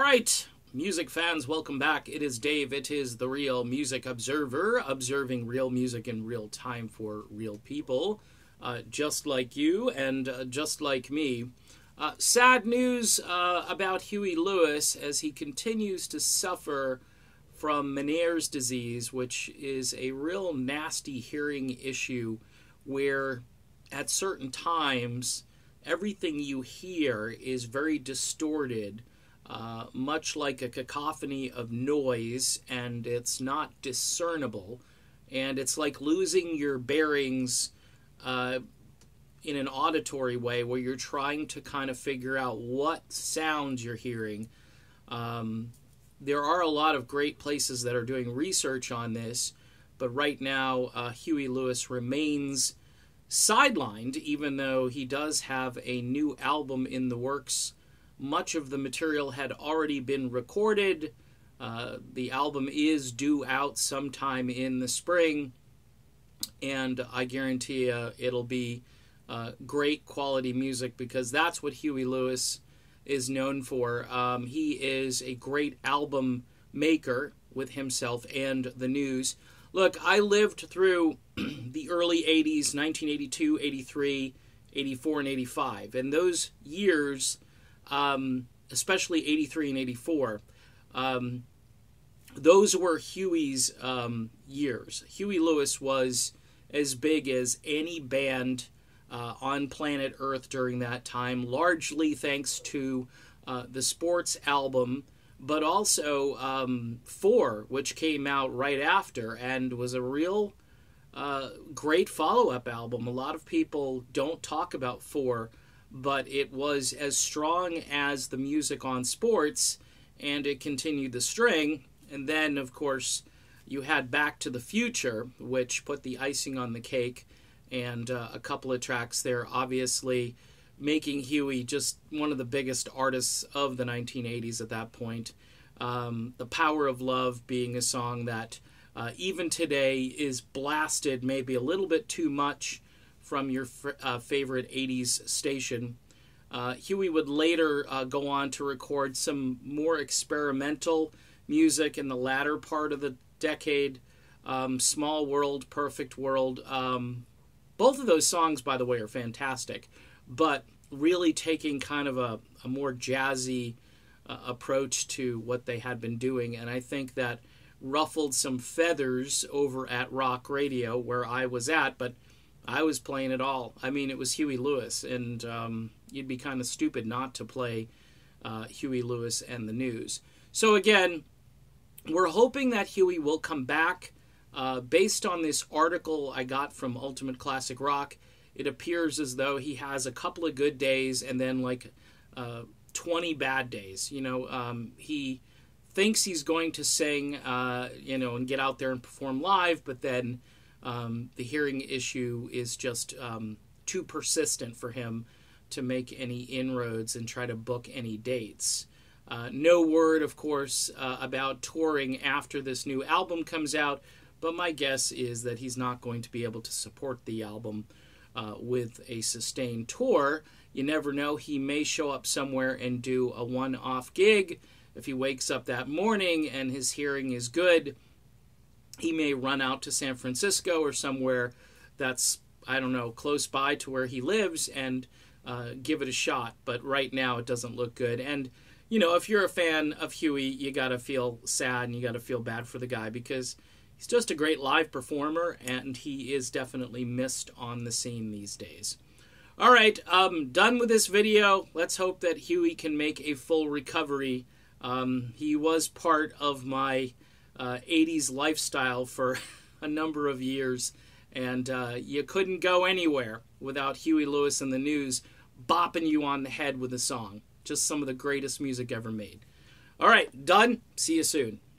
right, music fans, welcome back. It is Dave. It is the Real Music Observer, observing real music in real time for real people, just like you and just like me. Sad news about Huey Lewis as he continues to suffer from Meniere's disease, which is a real nasty hearing issue where at certain times everything you hear is very distorted, much like a cacophony of noise, and it's not discernible, and it's like losing your bearings in an auditory way where you're trying to kind of figure out what sounds you're hearing. There are a lot of great places that are doing research on this, but right now Huey Lewis remains sidelined, even though he does have a new album in the works. Much of the material had already been recorded. The album is due out sometime in the spring, and I guarantee it'll be great quality music, because that's what Huey Lewis is known for. He is a great album maker with himself and the News. Look, I lived through the early 80s, 1982, 83, 84, and 85. And those years, especially 83 and 84, those were Huey's years. Huey Lewis was as big as any band on planet Earth during that time, largely thanks to the Sports album, but also 4, which came out right after and was a real great follow-up album. A lot of people don't talk about 4, but it was as strong as the music on Sports, and it continued the string. And then, of course, you had Back to the Future, which put the icing on the cake, and a couple of tracks there, obviously making Huey just one of the biggest artists of the 1980s at that point. The Power of Love being a song that even today is blasted maybe a little bit too much from your favorite 80s station. Huey would later go on to record some more experimental music in the latter part of the decade. Small World, Perfect World. Both of those songs, by the way, are fantastic, but really taking kind of a more jazzy approach to what they had been doing. And I think that ruffled some feathers over at rock radio where I was at, but I was playing it all. I mean, it was Huey Lewis, and you'd be kind of stupid not to play Huey Lewis and the News. So again, we're hoping that Huey will come back. Based on this article I got from Ultimate Classic Rock, it appears as though he has a couple of good days and then like 20 bad days. You know, he thinks he's going to sing, and get out there and perform live, but then the hearing issue is just too persistent for him to make any inroads and try to book any dates. No word, of course, about touring after this new album comes out, but my guess is that he's not going to be able to support the album with a sustained tour. You never know. He may show up somewhere and do a one-off gig. If he wakes up that morning and his hearing is good, he may run out to San Francisco or somewhere that's, I don't know, close by to where he lives and give it a shot. But right now it doesn't look good. And, if you're a fan of Huey, you got to feel sad and you got to feel bad for the guy, because he's just a great live performer, and he is definitely missed on the scene these days. All right, done with this video. Let's hope that Huey can make a full recovery. He was part of my 80s lifestyle for a number of years, and you couldn't go anywhere without Huey Lewis and the News bopping you on the head with a song. Just some of the greatest music ever made. All right, done. See you soon.